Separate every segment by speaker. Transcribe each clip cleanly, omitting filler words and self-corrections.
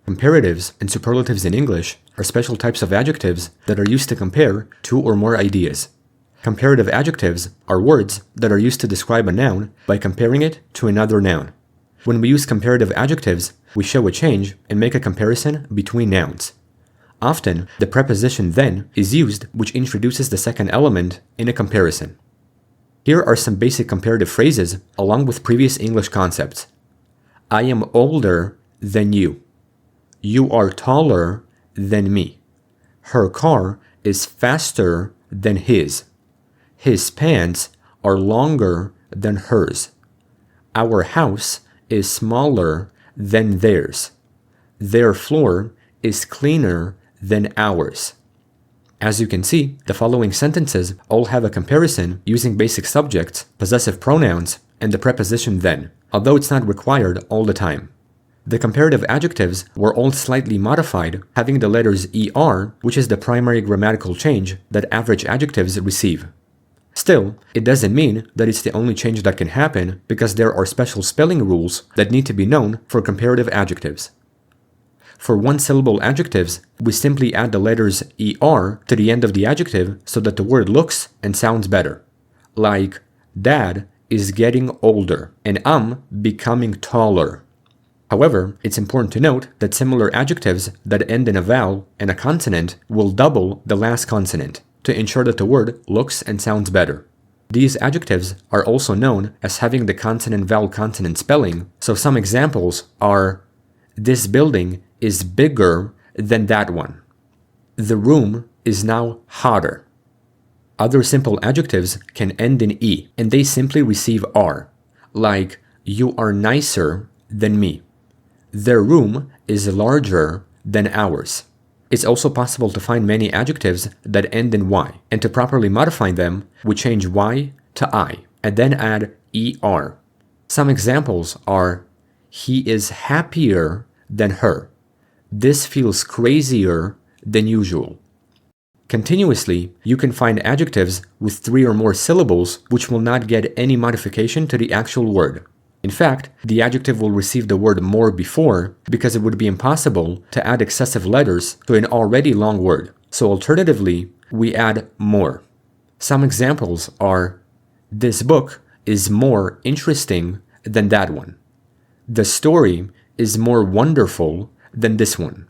Speaker 1: Comparatives and superlatives in English are special types of adjectives that are used to compare two or more ideas. Comparative adjectives are words that are used to describe a noun by comparing it to another noun. When we use comparative adjectives, we show a change and make a comparison between nouns. Often, the preposition then is used, which introduces the second element in a comparison. Here are some basic comparative phrases along with previous English concepts. I am older than you. You are taller than me. Her car is faster than his. His pants are longer than hers. Our house is smaller than theirs. Their floor is cleaner than ours. As you can see, the following sentences all have a comparison using basic subjects, possessive pronouns, and the preposition then, although it's not required all the time. The comparative adjectives were all slightly modified, having the letters ER, which is the primary grammatical change that average adjectives receive. Still, it doesn't mean that it's the only change that can happen, because there are special spelling rules that need to be known for comparative adjectives. For one-syllable adjectives, we simply add the letters ER to the end of the adjective so that the word looks and sounds better. Like, Dad is getting older, and I'm becoming taller. However, it's important to note that similar adjectives that end in a vowel and a consonant will double the last consonant to ensure that the word looks and sounds better. These adjectives are also known as having the consonant-vowel-consonant spelling, so some examples are: this building is bigger than that one. The room is now hotter. Other simple adjectives can end in E, and they simply receive R, like, you are nicer than me. Their room is larger than ours. It's also possible to find many adjectives that end in Y, and to properly modify them, we change Y to I, and then add ER. Some examples are, he is happier than her. This feels crazier than usual. Continuously, you can find adjectives with 3 or more syllables which will not get any modification to the actual word. In fact, the adjective will receive the word more before because it would be impossible to add excessive letters to an already long word. So alternatively, we add more. Some examples are, this book is more interesting than that one. The story is more wonderful than this one.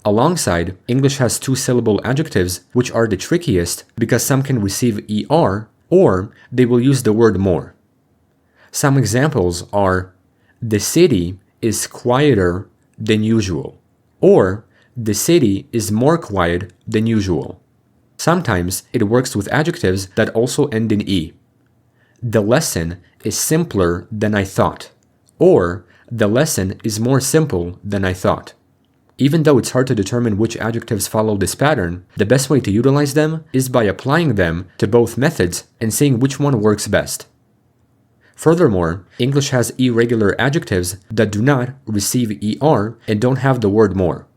Speaker 1: Alongside, English has 2-syllable adjectives which are the trickiest because some can receive ER or they will use the word more. Some examples are, the city is quieter than usual, or the city is more quiet than usual. Sometimes it works with adjectives that also end in E. The lesson is simpler than I thought, or the lesson is more simple than I thought. Even though it's hard to determine which adjectives follow this pattern, the best way to utilize them is by applying them to both methods and seeing which one works best. Furthermore, English has irregular adjectives that do not receive ER and don't have the word more.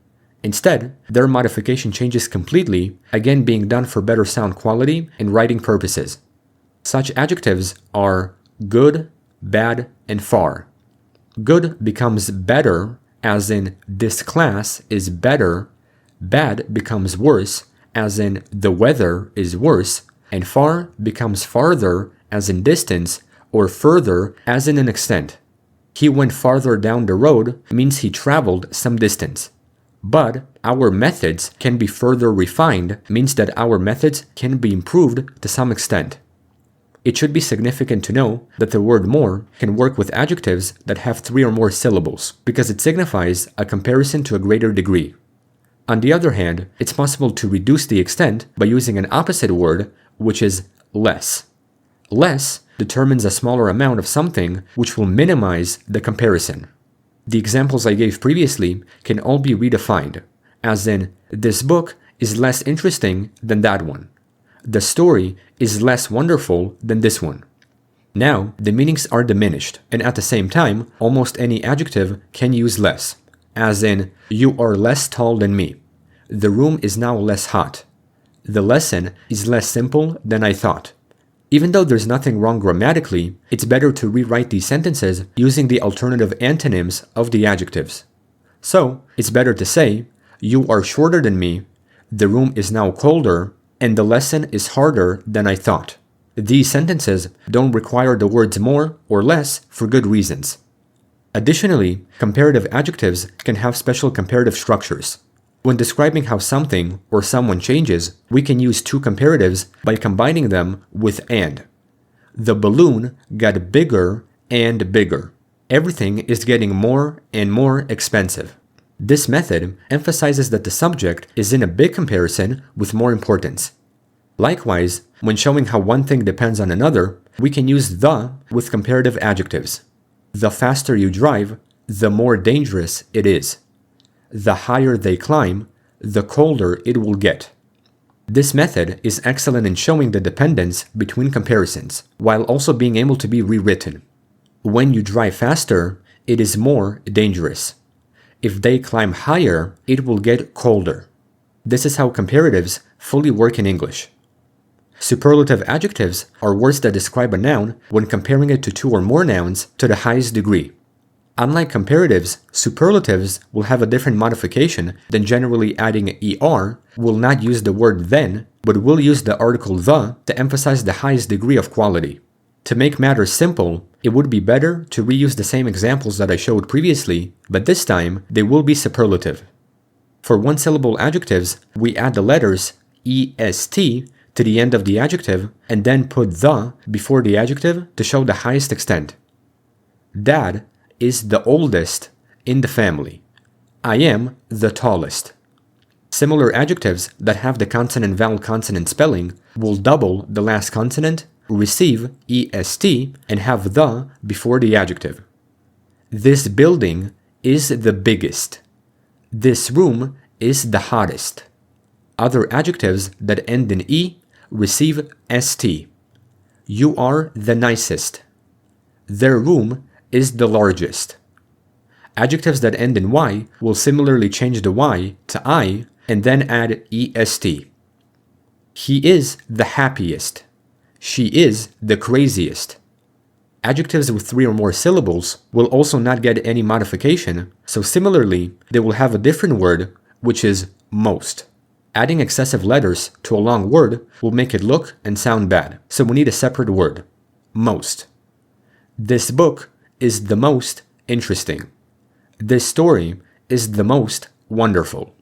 Speaker 1: Instead, their modification changes completely, again being done for better sound quality and writing purposes. Such adjectives are good, bad, and far. Good becomes better, as in this class is better. Bad becomes worse, as in the weather is worse. And far becomes farther, as in distance, or further, as in an extent. He went farther down the road means he traveled some distance. But our methods can be further refined means that our methods can be improved to some extent. It should be significant to know that the word more can work with adjectives that have 3 or more syllables, because it signifies a comparison to a greater degree. On the other hand, it's possible to reduce the extent by using an opposite word, which is less. Less determines a smaller amount of something, which will minimize the comparison. The examples I gave previously can all be redefined, as in, this book is less interesting than that one. The story is less wonderful than this one. Now, the meanings are diminished, and at the same time, almost any adjective can use less, as in, you are less tall than me. The room is now less hot. The lesson is less simple than I thought. Even though there's nothing wrong grammatically, it's better to rewrite these sentences using the alternative antonyms of the adjectives. So, it's better to say, you are shorter than me, the room is now colder, and the lesson is harder than I thought. These sentences don't require the words more or less for good reasons. Additionally, comparative adjectives can have special comparative structures. When describing how something or someone changes, we can use two comparatives by combining them with and. The balloon got bigger and bigger. Everything is getting more and more expensive. This method emphasizes that the subject is in a big comparison with more importance. Likewise, when showing how one thing depends on another, we can use the with comparative adjectives. The faster you drive, the more dangerous it is. The higher they climb, the colder it will get. This method is excellent in showing the dependence between comparisons, while also being able to be rewritten. When you drive faster, it is more dangerous. If they climb higher, it will get colder. This is how comparatives fully work in English. Superlative adjectives are words that describe a noun when comparing it to two or more nouns to the highest degree. Unlike comparatives, superlatives will have a different modification than generally adding er, will not use the word then, but will use the article the to emphasize the highest degree of quality. To make matters simple, it would be better to reuse the same examples that I showed previously, but this time they will be superlative. For one-syllable adjectives, we add the letters est to the end of the adjective and then put the before the adjective to show the highest extent. Dad is the oldest in the family. I am the tallest. Similar adjectives that have the consonant-vowel-consonant spelling will double the last consonant, receive est, and have the before the adjective. This building is the biggest. This room is the hottest. Other adjectives that end in e receive st. You are the nicest. Their room is the largest. Adjectives that end in y will similarly change the y to I and then add est. He is the happiest. She is the craziest. Adjectives with three or more syllables will also not get any modification, so similarly, they will have a different word, which is most. Adding excessive letters to a long word will make it look and sound bad, so we need a separate word, most. This book is the most interesting. This story is the most wonderful.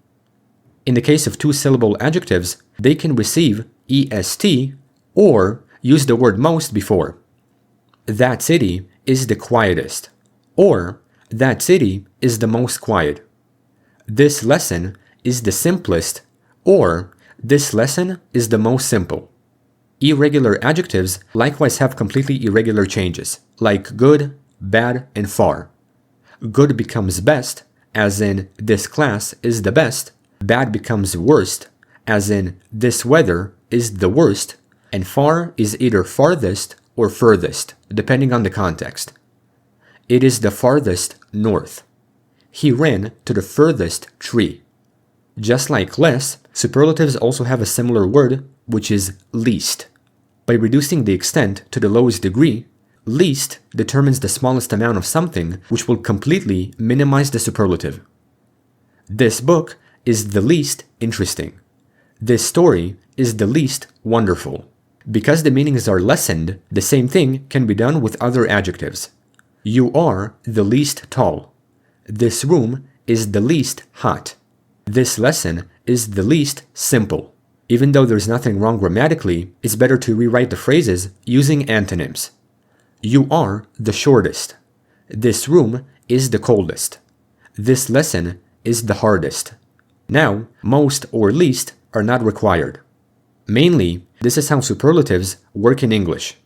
Speaker 1: In the case of two-syllable adjectives, they can receive est or use the word most before. That city is the quietest, or that city is the most quiet. This lesson is the simplest, or this lesson is the most simple. Irregular adjectives likewise have completely irregular changes, like good, bad, and far. Good becomes best, as in this class is the best. Bad becomes worst, as in this weather is the worst, and far is either farthest or furthest, depending on the context. It is the farthest north. He ran to the furthest tree. Just like less, superlatives also have a similar word, which is least. By reducing the extent to the lowest degree, least determines the smallest amount of something, which will completely minimize the superlative. This book is the least interesting. This story is the least wonderful. Because the meanings are lessened, the same thing can be done with other adjectives. You are the least tall. This room is the least hot. This lesson is the least simple. Even though there's nothing wrong grammatically, it's better to rewrite the phrases using antonyms. You are the shortest. This room is the coldest. This lesson is the hardest. Now, most or least are not required. Mainly, this is how superlatives work in English.